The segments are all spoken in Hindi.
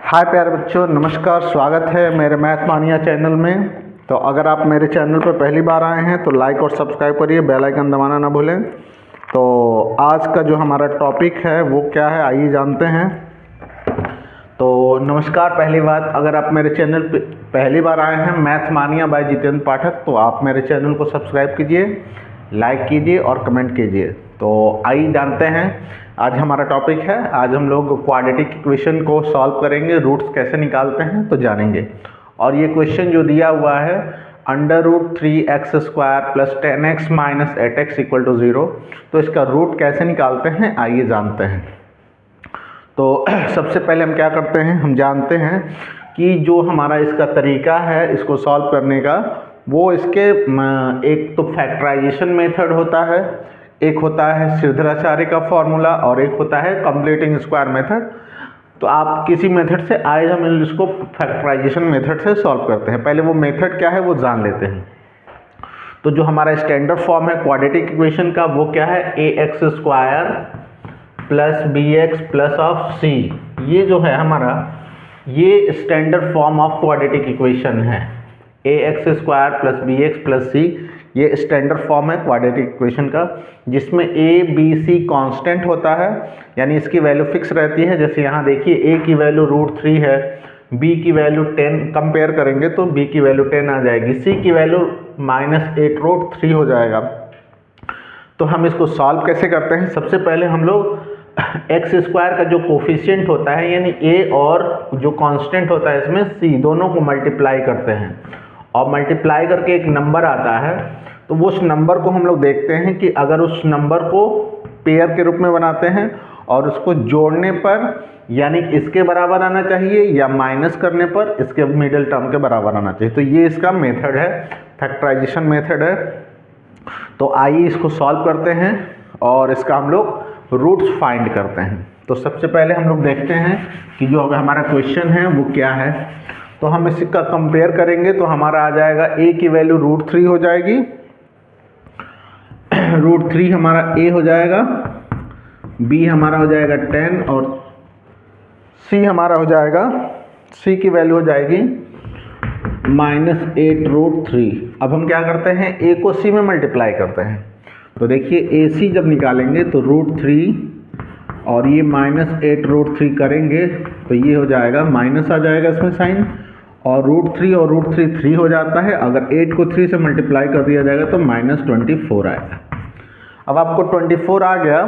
हाय प्यारे बच्चों, नमस्कार। स्वागत है मेरे मैथ मानिया चैनल में। तो अगर आप मेरे चैनल पर पहली बार आए हैं तो लाइक और सब्सक्राइब करिए, बेल आइकन दबाना ना भूलें। तो आज का जो हमारा टॉपिक है वो क्या है, आइए जानते हैं। तो नमस्कार। पहली बात, अगर आप मेरे चैनल पे पहली बार आए हैं मैथ मानिया बाय जितेंद्र पाठक, तो आप मेरे चैनल को सब्सक्राइब कीजिए, लाइक कीजिए और कमेंट कीजिए। तो आइए जानते हैं, आज हमारा टॉपिक है, आज हम लोग क्वाड्रेटिक इक्वेशन को सॉल्व करेंगे। रूट्स कैसे निकालते हैं तो जानेंगे। और ये क्वेश्चन जो दिया हुआ है √3x² + 10x - 8x = 0, तो इसका रूट कैसे निकालते हैं आइए जानते हैं। तो सबसे पहले हम क्या करते हैं, हम जानते हैं कि जो हमारा इसका तरीका है इसको सॉल्व करने का, वो इसके एक तो फैक्टराइजेशन मेथड होता है, एक होता है श्रीधराचार्य का फॉर्मूला और एक होता है कंप्लीटिंग स्क्वायर मेथड। तो आप किसी मेथड से आए, हम इसको फैक्टराइजेशन मेथड से सॉल्व करते हैं। पहले वो मेथड क्या है वो जान लेते हैं। तो जो हमारा स्टैंडर्ड फॉर्म है क्वाड्रेटिक इक्वेशन का वो क्या है, ax² + bx + c। ये जो है हमारा, ये standard form of quadratic equation है। ax² + bx + c ये स्टैंडर्ड फॉर्म है क्वाड्रेटिक इक्वेशन का, जिसमें a b c कांस्टेंट होता है, यानी इसकी वैल्यू फिक्स रहती है। जैसे यहाँ देखिए a की वैल्यू √3 है, b की वैल्यू 10, कंपेयर करेंगे तो b की वैल्यू 10 आ जाएगी, c की वैल्यू -8√3 हो जाएगा। तो हम इसको सॉल्व कैसे करते हैं, सबसे पहले हम लोग x² का जो कोफिशिएंट होता है, यानी a और जो कांस्टेंट होता है इसमें c, दोनों को मल्टीप्लाई करते हैं और मल्टीप्लाई करके एक नंबर आता है। तो वो उस नंबर को हम लोग देखते हैं कि अगर उस नंबर को पेयर के रूप में बनाते हैं और उसको जोड़ने पर यानी इसके बराबर आना चाहिए या माइनस करने पर इसके मिडिल टर्म के बराबर आना चाहिए। तो ये इसका मेथड है, फैक्टराइजेशन मेथड है। तो आइए इसको सॉल्व करते हैं और इसका हम लोग रूट्स फाइंड करते हैं। तो सबसे पहले हम लोग देखते हैं कि जो हमारा क्वेश्चन है वो क्या है। तो हम इसका कंपेयर करेंगे तो हमारा आ जाएगा a की वैल्यू √3 हो जाएगी, √3 हमारा a हो जाएगा, b हमारा हो जाएगा 10 और c हमारा हो जाएगा, c की वैल्यू हो जाएगी -8√3। अब हम क्या करते हैं, a को c में मल्टीप्लाई करते हैं। तो देखिए ac जब निकालेंगे तो √3 और ये -8√3 करेंगे तो ये हो जाएगा, माइनस आ जाएगा इसमें साइन, और √3 और √3 3 हो जाता है। अगर 8 को 3 से मल्टीप्लाई कर दिया जाएगा तो -24 आएगा। अब आपको 24 आ गया।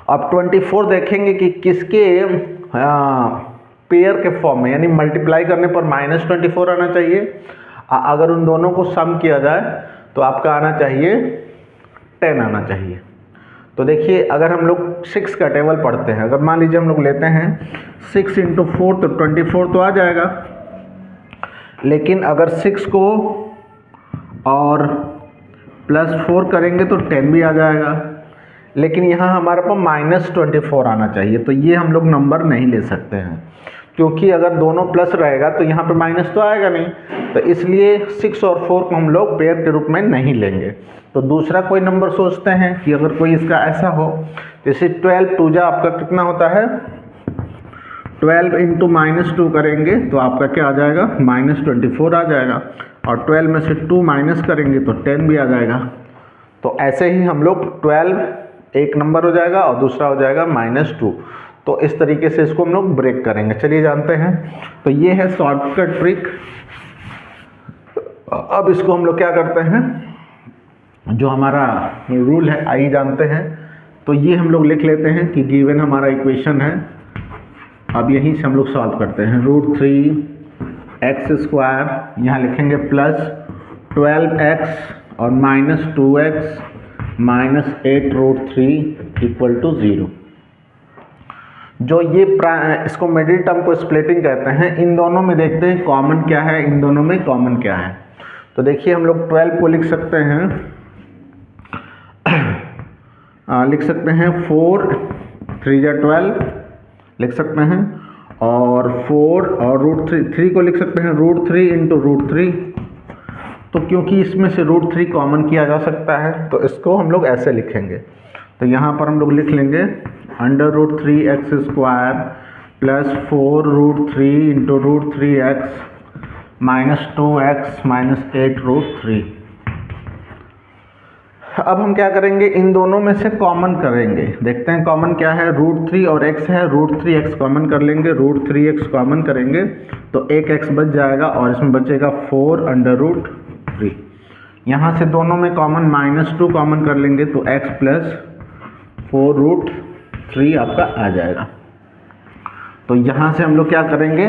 अब 24 देखेंगे कि किसके पेयर के फॉर्म में, यानी मल्टीप्लाई करने पर -24 आना चाहिए। अगर उन दोनों को सम किया जाए तो आपका आना चाहिए 10 आना चाहिए। तो देखिए अगर हम लोग 6 का टेबल पढ़ते हैं, अगर मान लीजिए हम लोग लेते हैं 6 × 4 तो 24 तो आ जाएगा, लेकिन अगर 6 को और +4 करेंगे तो 10 भी आ जाएगा, लेकिन यहाँ हमारे पास -24 आना चाहिए। तो ये हम लोग नंबर नहीं ले सकते हैं, क्योंकि अगर दोनों प्लस रहेगा तो यहाँ पे माइनस तो आएगा नहीं। तो इसलिए 6 और 4 को हम लोग पेयर के रूप में नहीं लेंगे। तो दूसरा कोई नंबर सोचते हैं कि अगर कोई इसका ऐसा हो, जैसे 12 2 जा आपका कितना होता है, 12 × -2 करेंगे तो आपका क्या आ जाएगा, -24 आ जाएगा, और 12 में से 2 माइनस करेंगे तो 10 भी आ जाएगा। तो ऐसे ही हम लोग 12 एक नंबर हो जाएगा और दूसरा हो जाएगा -2। तो इस तरीके से इसको हम लोग ब्रेक करेंगे। चलिए जानते हैं। तो ये है शॉर्टकट ट्रिक। अब इसको हम लोग क्या करते हैं, जो हमारा रूल है आइए जानते हैं। तो ये हम लोग लिख लेते हैं कि गिवन हमारा इक्वेशन है। अब यहीं से हम लोग सॉल्व करते हैं। √3x², यहाँ लिखेंगे +12x और -2x -8√3 = 0। जो ये इसको मिडिल टर्म को स्प्लिटिंग कहते हैं। इन दोनों में देखते हैं कॉमन क्या है, इन दोनों में कॉमन क्या है। तो देखिए हम लोग 12 को लिख सकते हैं, लिख सकते हैं 4 3 जा 12 लिख सकते हैं, और 4 और √3 को लिख सकते हैं √3 × √3। तो क्योंकि इसमें से √3 कॉमन किया जा सकता है तो इसको हम लोग ऐसे लिखेंगे। तो यहाँ पर हम लोग लिख लेंगे √3x² plus 4√3 into √3x minus 2x minus 8√3। अब हम क्या करेंगे, इन दोनों में से कॉमन करेंगे। देखते हैं कॉमन क्या है, √3 और x है, √3x कॉमन कर लेंगे, √3x कॉमन करेंगे तो एक x बच जाएगा और इसमें बचेगा 4√3। यहाँ से दोनों में कॉमन -2 कॉमन कर लेंगे तो x प्लस 4√3 आपका आ जाएगा। तो यहाँ से हम लोग क्या करेंगे,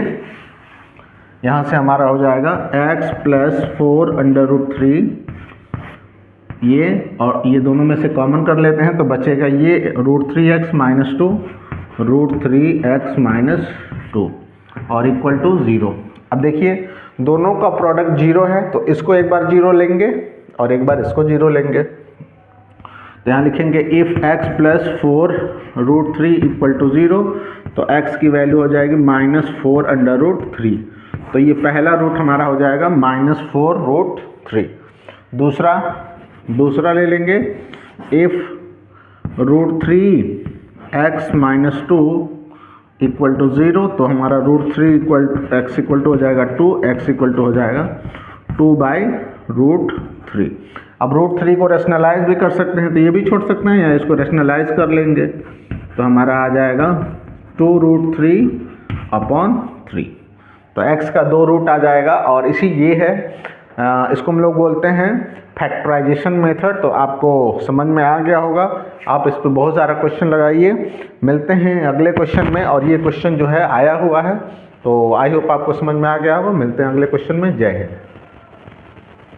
यहाँ से हमारा हो जाएगा x प्लस 4√3, ये और ये दोनों में से कॉमन कर लेते हैं तो बचेगा ये √3x माइनस 2 √3x माइनस 2 और इक्वल टू 0। अब देखिए दोनों का प्रोडक्ट 0 है तो इसको एक बार 0 लेंगे और एक बार इसको 0 लेंगे। तो यहाँ लिखेंगे if x plus 4√3 equal to 0, तो x की वैल्यू हो जाएगी -4√3। तो ये पहला रूट हमारा हो जाएगा -4√3। दूसरा ले लेंगे, if √3x minus 2 equal to 0, तो हमारा √3 x इक्वल टू हो जाएगा 2, x इक्वल टू हो जाएगा 2/√3। अब √3 को रैशनलाइज भी कर सकते हैं तो ये भी छोड़ सकते हैं या इसको रैशनलाइज कर लेंगे तो हमारा आ जाएगा 2√3/3। तो x का 2 रूट आ जाएगा और इसी ये है, इसको हम लोग बोलते हैं फैक्टराइजेशन मेथड। तो आपको समझ में आ गया होगा, आप इस पर बहुत सारा क्वेश्चन लगाइए। मिलते हैं अगले क्वेश्चन में, और ये क्वेश्चन जो है आया हुआ है, तो आई होप आपको समझ में आ गया होगा। मिलते हैं अगले क्वेश्चन में। जय हिंद।